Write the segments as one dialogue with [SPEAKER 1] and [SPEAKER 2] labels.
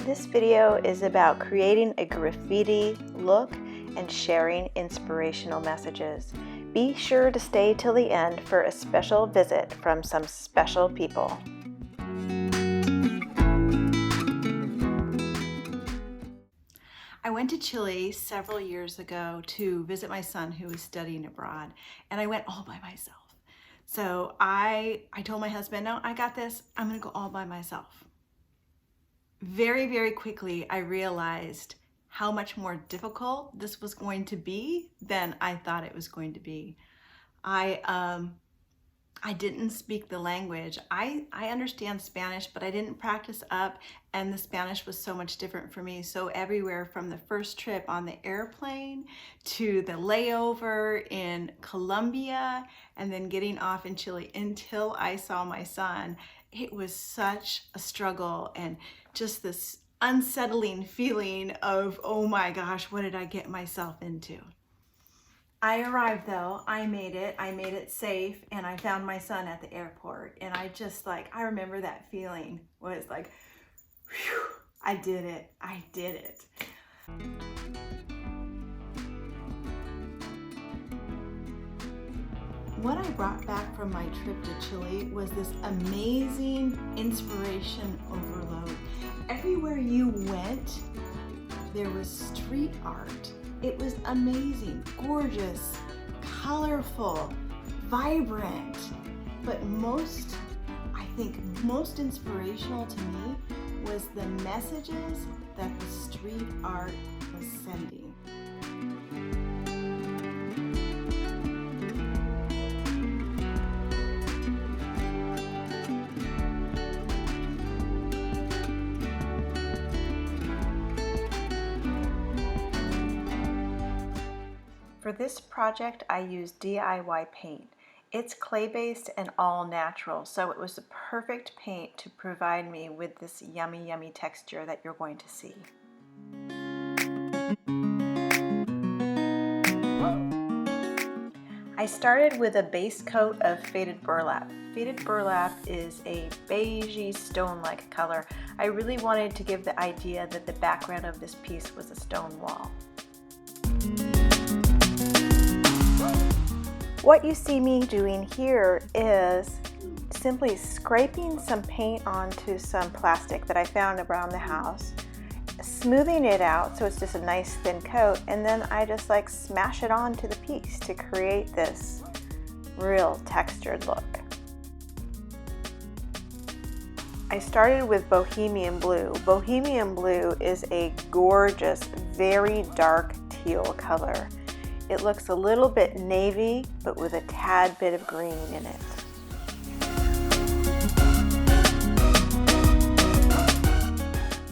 [SPEAKER 1] This video is about creating a graffiti look and sharing inspirational messages. Be sure to stay till the end for a special visit from some special people. I went to Chile several years ago to visit my son who was studying abroad, and I went all by myself. So I told my husband, no, I got this, I'm gonna go all by myself. Very, very quickly, I realized how much more difficult this was going to be than I thought it was going to be. I didn't speak the language. I understand Spanish, but I didn't practice up, and the Spanish was so much different for me. So everywhere from the first trip on the airplane to the layover in Colombia and then getting off in Chile until I saw my son, it was such a struggle and just this unsettling feeling of, oh my gosh, what did I get myself into? I arrived though, I made it safe, and I found my son at the airport, and I remember that feeling was like, whew, I did it. What I brought back from my trip to Chile was this amazing inspiration overload. Everywhere you went, there was street art. It was amazing, gorgeous, colorful, vibrant, but I think most inspirational to me was the messages that the street art was sending. For this project, I used DIY paint. It's clay-based and all natural, so it was the perfect paint to provide me with this yummy, yummy texture that you're going to see. I started with a base coat of faded burlap. Faded burlap is a beigey stone-like color. I really wanted to give the idea that the background of this piece was a stone wall. What you see me doing here is simply scraping some paint onto some plastic that I found around the house, smoothing it out so it's just a nice thin coat, and then I just smash it onto the piece to create this real textured look. I started with Bohemian Blue. Bohemian Blue is a gorgeous, very dark teal color. It looks a little bit navy, but with a tad bit of green in it.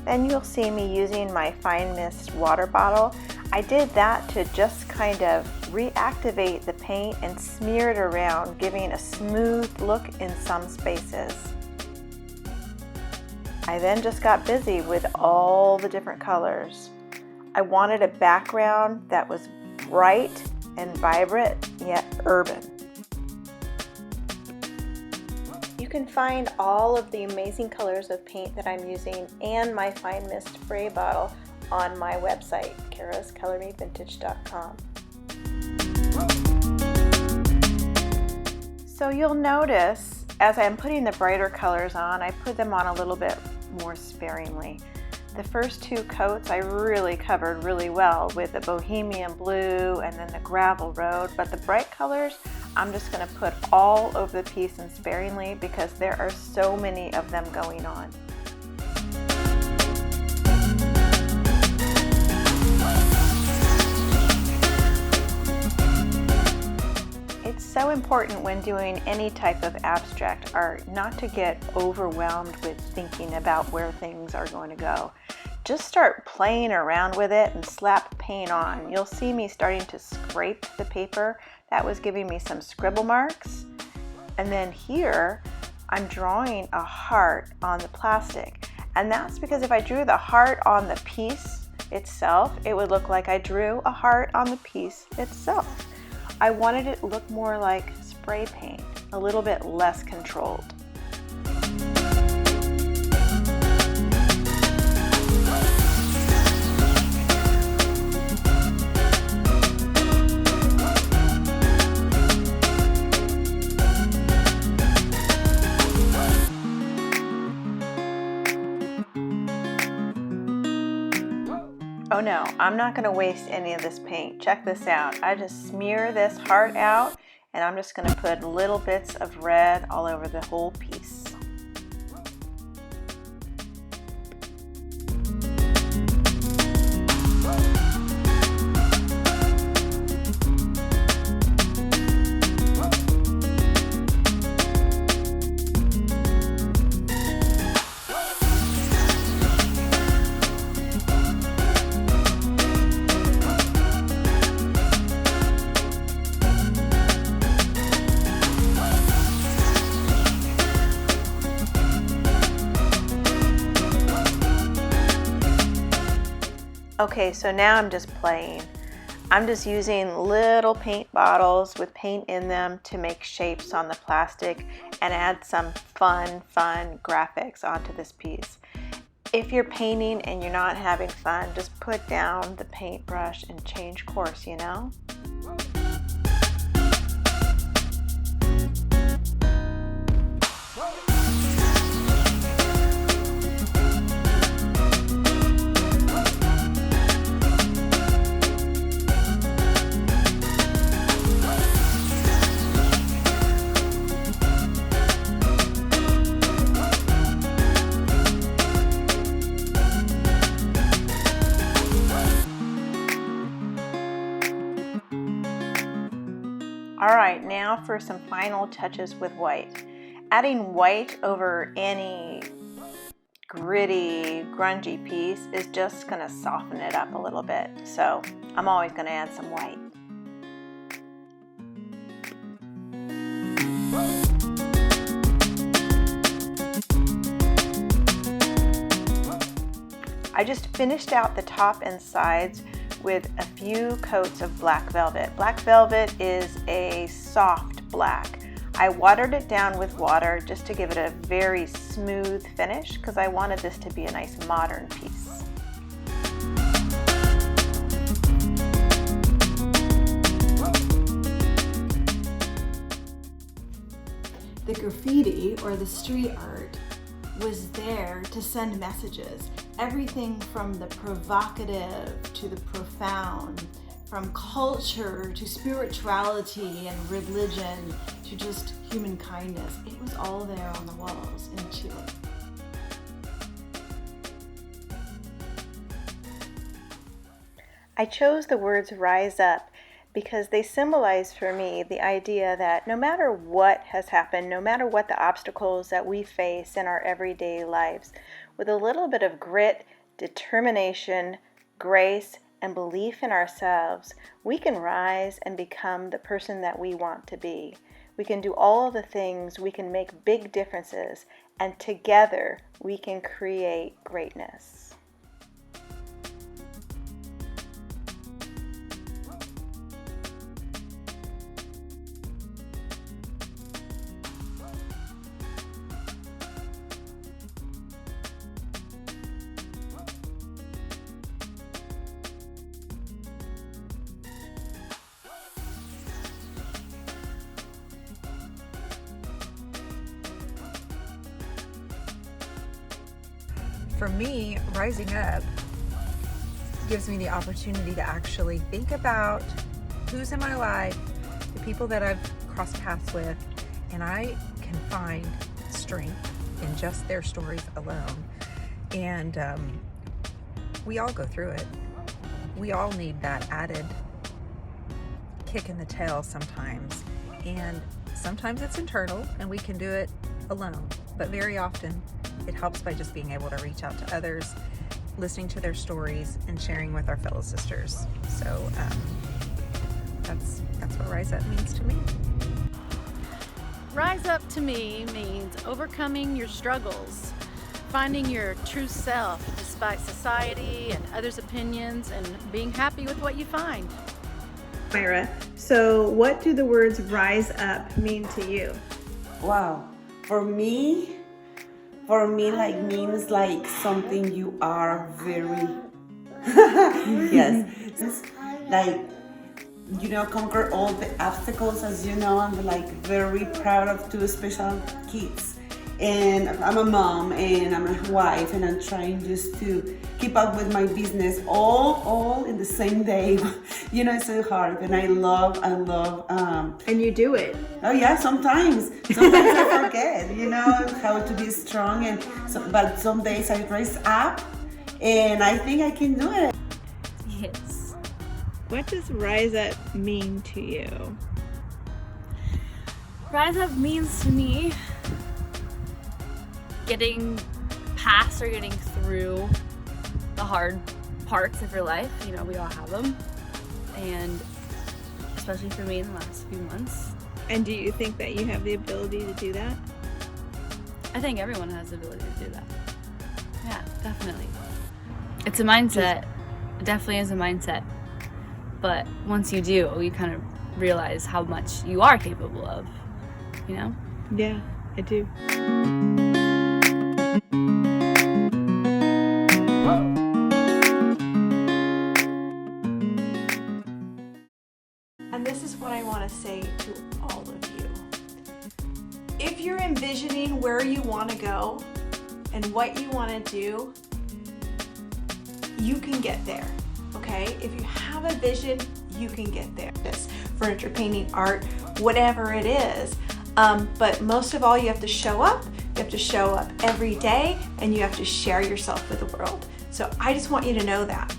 [SPEAKER 1] Then you'll see me using my Fine Mist water bottle. I did that to just kind of reactivate the paint and smear it around, giving a smooth look in some spaces. I then just got busy with all the different colors. I wanted a background that was bright and vibrant, yet urban. You can find all of the amazing colors of paint that I'm using and my Fine Mist spray bottle on my website, karascolormevintage.com. So you'll notice as I'm putting the brighter colors on, I put them on a little bit more sparingly. The first two coats I really covered really well with the Bohemian Blue and then the Gravel Road, but the bright colors I'm just going to put all over the piece and sparingly because there are so many of them going on. It's so important when doing any type of abstract art not to get overwhelmed with thinking about where things are going to go. Just start playing around with it and slap paint on. You'll see me starting to scrape the paper. That was giving me some scribble marks. And then here, I'm drawing a heart on the plastic. And that's because if I drew the heart on the piece itself, it would look like I drew a heart on the piece itself. I wanted it to look more like spray paint, a little bit less controlled. Oh no, I'm not going to waste any of this paint. Check this out. I just smear this heart out, and I'm just going to put little bits of red all over the whole piece. Okay, so now I'm just playing. I'm just using little paint bottles with paint in them to make shapes on the plastic and add some fun graphics onto this piece. If you're painting and you're not having fun, just put down the paintbrush and change course, you know? All right, now for some final touches with white. Adding white over any gritty, grungy piece is just gonna soften it up a little bit. So I'm always gonna add some white. I just finished out the top and sides with a few coats of black velvet. Black velvet is a soft black. I watered it down with water just to give it a very smooth finish because I wanted this to be a nice modern piece. The graffiti, or the street art, was there to send messages. Everything from the provocative to the profound, from culture to spirituality and religion to just human kindness. It was all there on the walls in Chile. I chose the words "rise up" because they symbolize for me the idea that no matter what has happened, no matter what the obstacles that we face in our everyday lives, with a little bit of grit, determination, grace, and belief in ourselves, we can rise and become the person that we want to be. We can do all the things, we can make big differences, and together we can create greatness.
[SPEAKER 2] For me, rising up gives me the opportunity to actually think about who's in my life, the people that I've crossed paths with, and I can find strength in just their stories alone. And we all go through it. We all need that added kick in the tail sometimes. And sometimes it's internal and we can do it alone, but very often it helps by just being able to reach out to others, listening to their stories, and sharing with our fellow sisters. So that's what Rise Up means to me.
[SPEAKER 3] Rise up to me means overcoming your struggles, finding your true self despite society and others' opinions, and being happy with what you find.
[SPEAKER 1] Myra, so what do the words rise up mean to you?
[SPEAKER 4] Wow, for me like means like something you are very yes, like, you know, conquer all the obstacles, as you know. I'm like very proud of two special kids, and I'm a mom and I'm a wife, and I'm trying just to keep up with my business all in the same day. You know, it's so hard, and I love
[SPEAKER 1] And you do it.
[SPEAKER 4] oh yeah, sometimes I forget, you know, how to be strong, and so, but some days I rise up and I think I can do it.
[SPEAKER 5] Yes.
[SPEAKER 6] What does rise up mean to you?
[SPEAKER 5] Rise up means to me getting past or getting through the hard parts of your life. You know, we all have them. And especially for me in the last few months.
[SPEAKER 6] And do you think that you have the ability to do that?
[SPEAKER 5] I think everyone has the ability to do that. Yeah, definitely. It's a mindset. It definitely is a mindset. But once you do, you kind of realize how much you are capable of, you know?
[SPEAKER 6] Yeah, I do.
[SPEAKER 1] And this is what I want to say to all of you. If you're envisioning where you want to go and what you want to do, you can get there, okay? If you have a vision, you can get there. This furniture, painting, art, whatever it is. But most of all, you have to show up. You have to show up every day, and you have to share yourself with the world. So I just want you to know that.